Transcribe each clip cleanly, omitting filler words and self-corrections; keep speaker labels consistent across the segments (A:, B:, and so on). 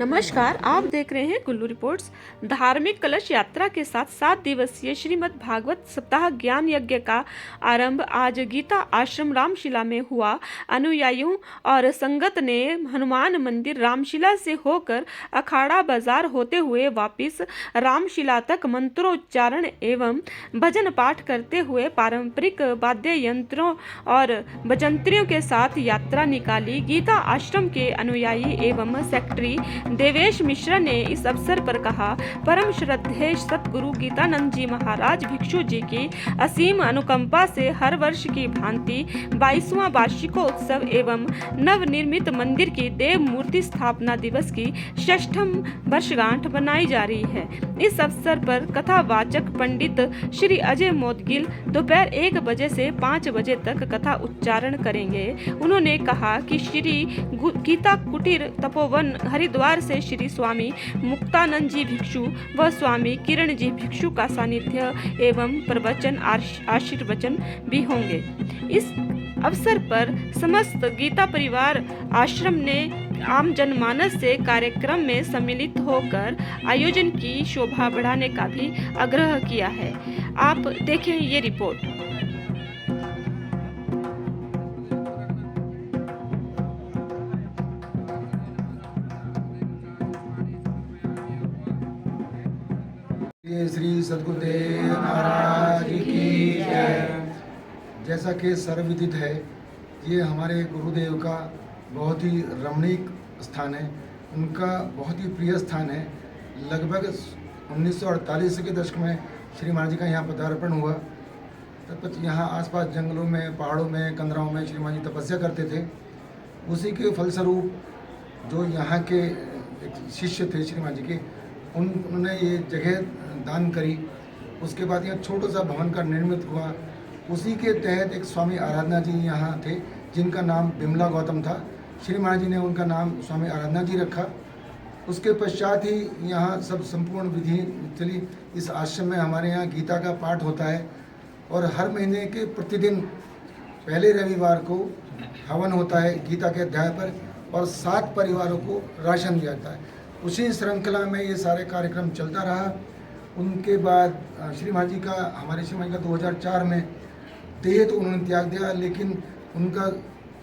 A: नमस्कार, आप देख रहे हैं कुल्लू रिपोर्ट्स। धार्मिक कलश यात्रा के साथ 7 दिवसीय श्रीमद् भागवत सप्ताह ज्ञान यज्ञ का आरंभ आज गीता आश्रम रामशिला में हुआ। अनुयायियों और संगत ने हनुमान मंदिर रामशिला से होकर अखाड़ा बाजार होते हुए वापिस रामशिला तक मंत्रोच्चारण एवं भजन पाठ करते हुए पारंपरिक वाद्य यंत्रों और बजंत्रियों के साथ यात्रा निकाली। गीता आश्रम के अनुयायी एवं सेक्रेटरी देवेश मिश्रा ने इस अवसर पर कहा, परम श्रद्धेय सतगुरु गीतानंद जी महाराज भिक्षु जी की असीम अनुकंपा से हर वर्ष की भांति 22वां वार्षिकोत्सव एवं नवनिर्मित मंदिर की देव मूर्ति स्थापना दिवस की 6ठम वर्षगांठ बनाई जा रही है। इस अवसर पर कथावाचक पंडित श्री अजय मोदगिल दोपहर 1 बजे से 5 बजे तक कथा उच्चारण करेंगे। उन्होंने कहा कि श्री गीता कुटीर तपोवन हरिद्वार से श्री स्वामी मुक्तानंद जी भिक्षु व स्वामी किरण जी भिक्षु का सानिध्य एवं प्रवचन आशीर्वचन भी होंगे। इस अवसर पर समस्त गीता परिवार आश्रम ने आम जनमानस से कार्यक्रम में सम्मिलित होकर आयोजन की शोभा बढ़ाने का भी आग्रह किया है। आप देखें ये रिपोर्ट।
B: श्री सद्गुरुदेव महाराज की जय। जैसा कि सर्वविदित है, ये हमारे गुरुदेव का बहुत ही रमणीक स्थान है, उनका बहुत ही प्रिय स्थान है। लगभग 1948 के दशक में श्री महाराज जी का यहाँ पदार्पण हुआ। तब यहाँ आसपास जंगलों में, पहाड़ों में, कंदराओं में श्री महाराज जी तपस्या करते थे। उसी के फलस्वरूप जो यहाँ के एक शिष्य थे श्री महाराज जी के, उन्होंने ये जगह दान करी। उसके बाद यहाँ छोटा सा भवन का निर्मित हुआ। उसी के तहत एक स्वामी आराधना जी यहाँ थे, जिनका नाम बिमला गौतम था। श्री महाराज जी ने उनका नाम स्वामी आराधना जी रखा। उसके पश्चात ही यहाँ सब संपूर्ण विधि चली। इस आश्रम में हमारे यहाँ गीता का पाठ होता है और हर महीने के प्रतिदिन पहले रविवार को हवन होता है गीता के अध्याय पर, और 7 परिवारों को राशन दिया जाता है। उसी श्रृंखला में ये सारे कार्यक्रम चलता रहा। उनके बाद श्री महाराज जी का, हमारे श्री महाराज जी का 2004 में देह तो उन्होंने त्याग दिया, लेकिन उनका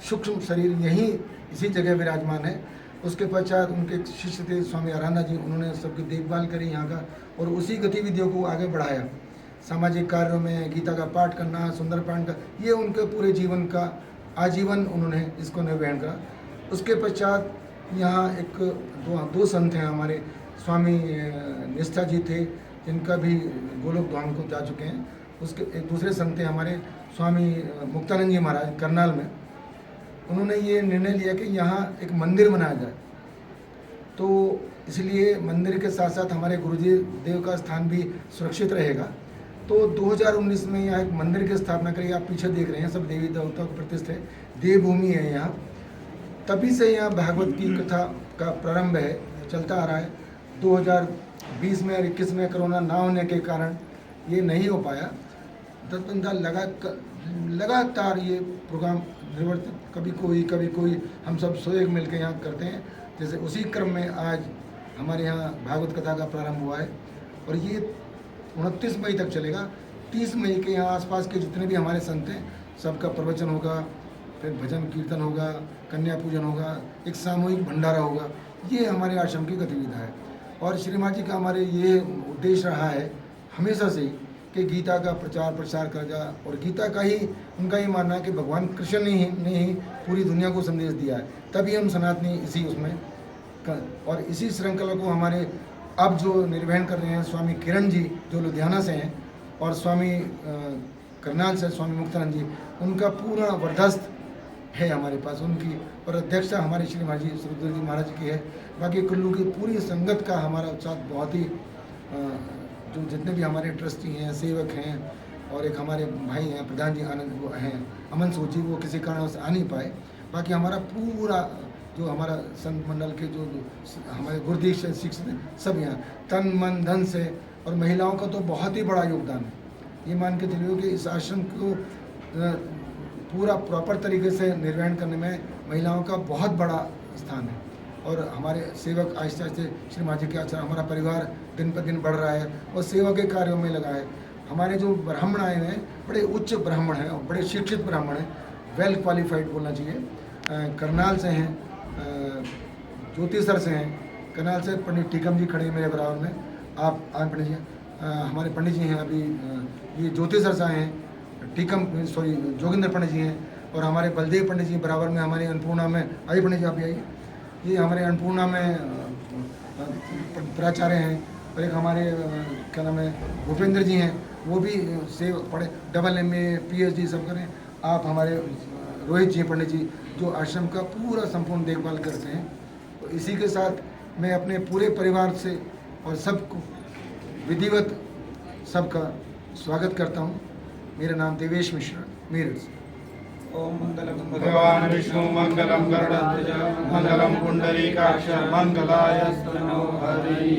B: सूक्ष्म शरीर यहीं इसी जगह विराजमान है। उसके पश्चात उनके शिष्य थे स्वामी आराधना जी, उन्होंने सबकी देखभाल करी यहाँ का, और उसी गतिविधियों को आगे बढ़ाया। सामाजिक कार्यों में गीता का पाठ करना, सुंदरकांड का, ये उनके पूरे जीवन का आजीवन उन्होंने इसको निर्वहन करा। उसके पश्चात यहाँ एक दो संत हैं हमारे, स्वामी निष्ठा जी थे, जिनका भी गोलोक धाम को जा चुके हैं। उसके एक दूसरे संत थे हमारे स्वामी मुक्तानंद जी महाराज करनाल में। उन्होंने ये निर्णय लिया कि यहाँ एक मंदिर बनाया जाए, तो इसलिए मंदिर के साथ साथ हमारे गुरुजी देव का स्थान भी सुरक्षित रहेगा। तो 2019 में यहाँ एक मंदिर की स्थापना करी। आप पीछे देख रहे हैं, सब देवी देवताओं को प्रतिष्ठित है, देवभूमि है यहाँ। तभी से यहाँ भागवत की कथा का प्रारंभ है, चलता आ रहा है। 2020 में और 21 में कोरोना ना होने के कारण ये नहीं हो पाया। 10-15 लगातार ये प्रोग्राम निर्वर्तित, कभी कोई हम सब स्वयं मिल के यहाँ करते हैं। जैसे उसी क्रम में आज हमारे यहाँ भागवत कथा का प्रारंभ हुआ है, और ये 29 मई तक चलेगा। 30 मई के यहाँ आसपास के जितने भी हमारे संत हैं, सबका प्रवचन होगा, फिर भजन कीर्तन होगा, कन्या पूजन होगा, एक सामूहिक भंडारा होगा। ये हमारे आश्रम की गतिविधि है। और श्री महाराज जी का हमारे ये उद्देश्य रहा है हमेशा से कि गीता का प्रचार प्रसार करा जाए, और गीता का ही उनका ही मानना है कि भगवान कृष्ण ने ही पूरी दुनिया को संदेश दिया है, तभी हम सनातनी इसी उसमें और इसी श्रृंखला को हमारे अब जो निर्वहन कर रहे हैं स्वामी किरण जी, जो लुधियाना से हैं, और स्वामी करनाल से स्वामी मुक्तानंद जी, उनका पूरा वरदस्त है हमारे पास उनकी, और अध्यक्षता हमारे श्री महाराज जी सुखदेव जी महाराज की है। बाकी कुल्लू की पूरी संगत का हमारा साथ बहुत ही जो जितने भी हमारे ट्रस्टी हैं, सेवक हैं, और एक हमारे भाई हैं प्रधान जी आनंद वो हैं, अमन सोची, वो किसी कारण से आ नहीं पाए। बाकी हमारा पूरा जो हमारा संत मंडल के जो हमारे गुरुदेव शिक्षित हैं, सब यहाँ तन मन धन से, और महिलाओं का तो बहुत ही बड़ा योगदान है। ये मान के चलिए कि इस आश्रम को पूरा प्रॉपर तरीके से निर्वहन करने में महिलाओं का बहुत बड़ा स्थान है। और हमारे सेवक आहिस्ते आहिस्ते श्री माँ जी के आचरण, हमारा परिवार दिन पर दिन बढ़ रहा है और सेवा के कार्यों में लगा है। हमारे जो ब्राह्मण आए हैं बड़े उच्च ब्राह्मण हैं और बड़े शिक्षित ब्राह्मण हैं, वेल क्वालिफाइड बोलना चाहिए। करनाल से हैं, ज्योतिसर से हैं, करनाल से पंडित टीकम जी खड़े हैं मेरे बराबर में। आप पंडित जी हमारे पंडित जी हैं, अभी ये ज्योतिसर से आए हैं, जोगिंदर पंडित जी हैं, और हमारे बलदेव पंडित जी बराबर में हमारे अन्नपूर्णा में। आइए पंडित जी आप भी आइए। ये हमारे अन्नपूर्णा में प्राचार्य हैं, और एक हमारे क्या नाम है भूपेंद्र जी हैं, वो भी से पढ़े AA PhD सब करें। आप हमारे रोहित जी पंडित जी जो आश्रम का पूरा संपूर्ण देखभाल करते हैं। तो इसी के साथ मैं अपने पूरे परिवार से और सबको विधिवत सबका स्वागत करता हूँ। मेरा नाम देवेश मिश्रा, मेरठ से।
C: ओम मंगलम भगवान विष्णु मंगलम गरुड़ध्वज मंगलम पुंडरीकाक्ष मंगलाय स्तनो हरि।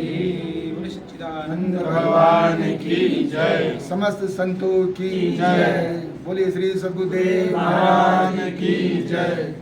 C: सच्चिदानंद भगवान की जय।
B: समस्त संतों की जय। बोलिए श्री सद्गुरुदेव महाराज की जय।